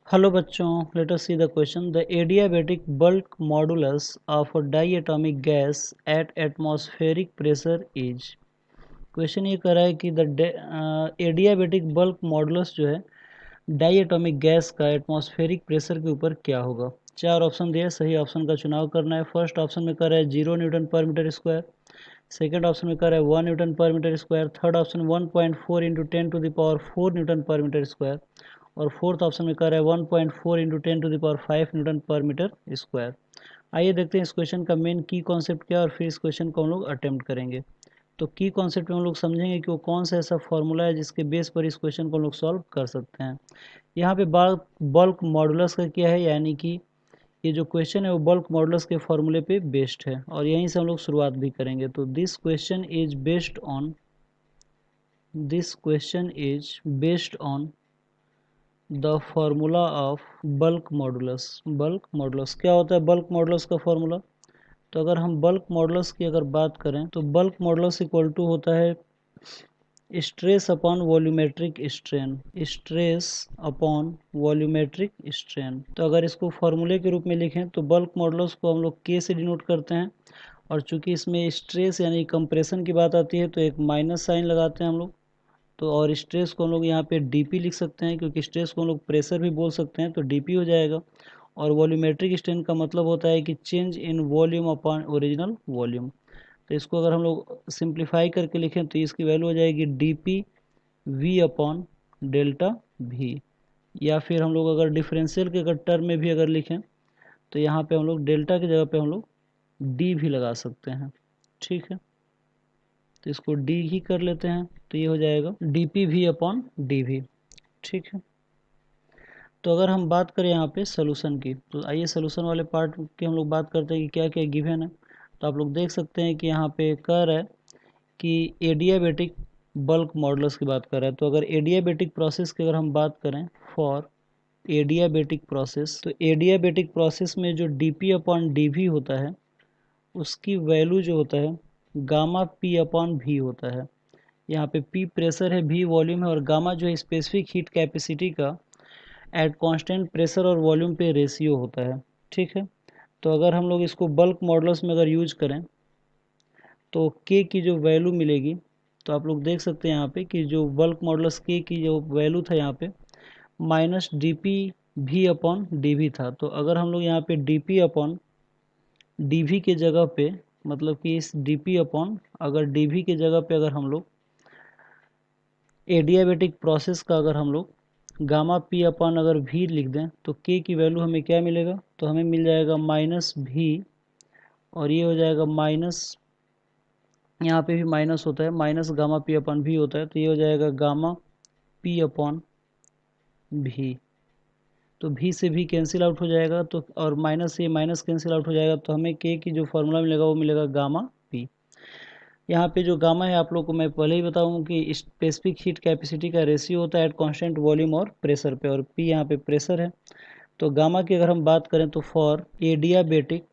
Hello बच्चों, let us see the question. The adiabatic bulk modulus of a diatomic gas at atmospheric pressure is. Question ये कर रहा है कि the adiabatic bulk modulus जो है डाइएटॉमिक गैस का एटमॉस्फेरिक प्रेशर के ऊपर क्या होगा. चार ऑप्शन दिए, सही ऑप्शन का चुनाव करना है. फर्स्ट ऑप्शन में कर रहा है 0 Newton per metre square. Second option में कर रहा है 1 newton per metre square. Third option 1.4 into 10⁴ newton per metre square. और फोर्थ ऑप्शन में कर रहा है 1.4 into 10⁵ newton per metre square. आइए देखते हैं इस क्वेश्चन का मेन की कॉन्सेप्ट क्या है और फिर इस क्वेश्चन को हम लोग अटेम्प्ट करेंगे. तो की कॉन्सेप्ट में हम लोग समझेंगे कि वो कौन सा ऐसा फॉर्मूला है जिसके बेस पर इस क्वेश्चन को हम लोग सॉल्व कर सकते हैं. यहाँ पे बल्क मॉडुलस का क्या है, यानी कि ये जो क्वेश्चन है वो बल्क मॉडुलस के फॉर्मूले पे बेस्ड है और यहीं से हम लोग शुरुआत भी करेंगे. तो this question is based on the formula of bulk modulus. Bulk modulus क्या होता है? बल्क मॉडुलस का फॉर्मूला. तो अगर हम बल्क मॉडुलस की अगर बात करें तो बल्क मॉडुलस इक्वल टू होता है stress upon volumetric strain. Stress upon volumetric strain. तो अगर इसको फॉर्मूले के रूप में लिखें तो बल्क मॉडुलस को हम लोग के से डिनोट करते हैं और चूंकि इसमें स्ट्रेस यानी कंप्रेशन की बात आती है तो एक माइनस साइन लगाते हैं हम लोग. तो और स्ट्रेस को हम लोग यहाँ पे डीपी लिख सकते हैं क्योंकि स्ट्रेस को हम लोग प्रेशर भी बोल सकते हैं, तो डीपी हो जाएगा. और वॉल्यूमेट्रिक स्ट्रेन का मतलब होता है कि change in volume upon original volume. तो इसको अगर हम लोग सिंप्लीफाई करके लिखें तो इसकी वैल्यू हो जाएगी डीपी वी अपॉन डेल्टा भी. या फिर हम लोग अगर डिफरेंशियल के अगर टर्म में भी अगर लिखें तो यहाँ पे हम लोग डेल्टा की जगह पे हम लोग डी भी लगा सकते हैं. ठीक है, तो इसको डी ही कर लेते हैं. तो ये हो जाएगा D P V upon D V. ठीक है, तो अगर हम बात करें यहाँ पे सोल्यूशन की तो आइए सोल्यूशन वाले पार्ट की हम लोग बात करते हैं कि क्या क्या गिवन है. तो आप लोग देख सकते हैं कि यहाँ पे कह रहा है कि एडियाबेटिक बल्क मॉडुलस की बात कर रहा है. तो अगर एडियाबेटिक प्रोसेस की अगर हम बात करें फॉर एडियाबेटिक प्रोसेस, तो एडियाबेटिक प्रोसेस में जो D P upon D V होता है उसकी वैल्यू जो होता है गामा पी अपॉन भी होता है. यहाँ पे पी प्रेशर है, भी वॉल्यूम है और गामा जो है स्पेसिफिक हीट कैपेसिटी का एट कांस्टेंट प्रेशर और वॉल्यूम पे रेशियो होता है. ठीक है, तो अगर हम लोग इसको बल्क मॉडुलस में अगर यूज करें तो के की जो वैल्यू मिलेगी, तो आप लोग देख सकते हैं यहाँ पे कि जो बल्क मॉडुलस के की जो वैल्यू था यहाँ पे माइनस डी पी भी अपॉन डी वी था. तो अगर हम लोग यहाँ पे D P upon D V के जगह पे, मतलब कि इस डी पी अपॉन अगर डी वी के जगह पे अगर हम लोग एडियाबेटिक प्रोसेस का अगर हम लोग गामा पी अपॉन अगर भी लिख दें तो के की वैल्यू हमें क्या मिलेगा, तो हमें मिल जाएगा माइनस भी और ये हो जाएगा माइनस, यहाँ पे भी माइनस होता है, माइनस गामा पी अपॉन भी होता है. तो ये हो जाएगा गामा पी अपॉन भी. तो भी से भी कैंसिल आउट हो जाएगा तो और माइनस से माइनस कैंसिल आउट हो जाएगा तो हमें के की जो फॉर्मूला मिलेगा वो मिलेगा गामा पी. यहाँ पे जो गामा है आप लोग को मैं पहले ही बताऊँ कि स्पेसिफिक हीट कैपेसिटी का रेशियो होता है एट कांस्टेंट वॉल्यूम और प्रेशर पे, और पी यहाँ पे प्रेशर है. तो गामा की अगर हम बात करें तो फॉर एडियाबेटिक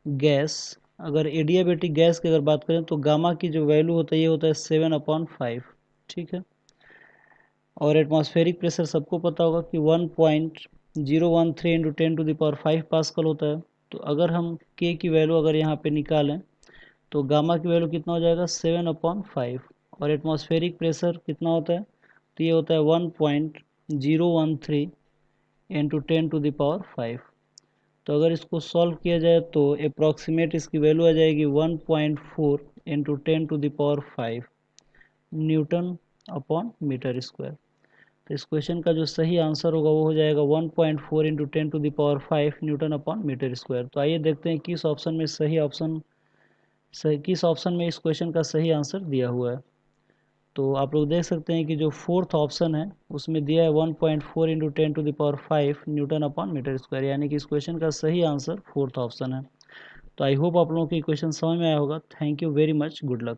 गैस, अगर एडियाबेटिक गैस की अगर बात करें तो गामा की जो वैल्यू होता है ये होता है 7/5. ठीक है, और एटमॉस्फेरिक प्रेशर सबको पता होगा कि 1.013 इंटू 10⁵ पास्कल होता है. तो अगर हम के की वैल्यू अगर यहाँ पे निकालें तो गामा की वैल्यू कितना हो जाएगा 7/5. और एटमॉस्फेरिक प्रेशर कितना होता है, तो ये होता है 1.013 इंटू 10⁵. तो अगर इसको सॉल्व किया जाए तो अप्रॉक्सीमेट इसकी वैल्यू आ जाएगी 1.4 into 10⁵ newton upon metre square. तो इस क्वेश्चन का जो सही आंसर होगा वो हो जाएगा 1.4 into 10⁵ newton upon metre square. तो आइए देखते हैं किस ऑप्शन में किस ऑप्शन में इस क्वेश्चन का सही आंसर दिया हुआ है. तो आप लोग देख सकते हैं कि जो फोर्थ ऑप्शन है उसमें दिया है 1.4 into 10⁵ newton upon metre square, यानी कि इस क्वेश्चन का सही आंसर फोर्थ ऑप्शन है. तो आई होप आप लोगों को क्वेश्चन समझ में आया होगा. Thank you very much, good luck.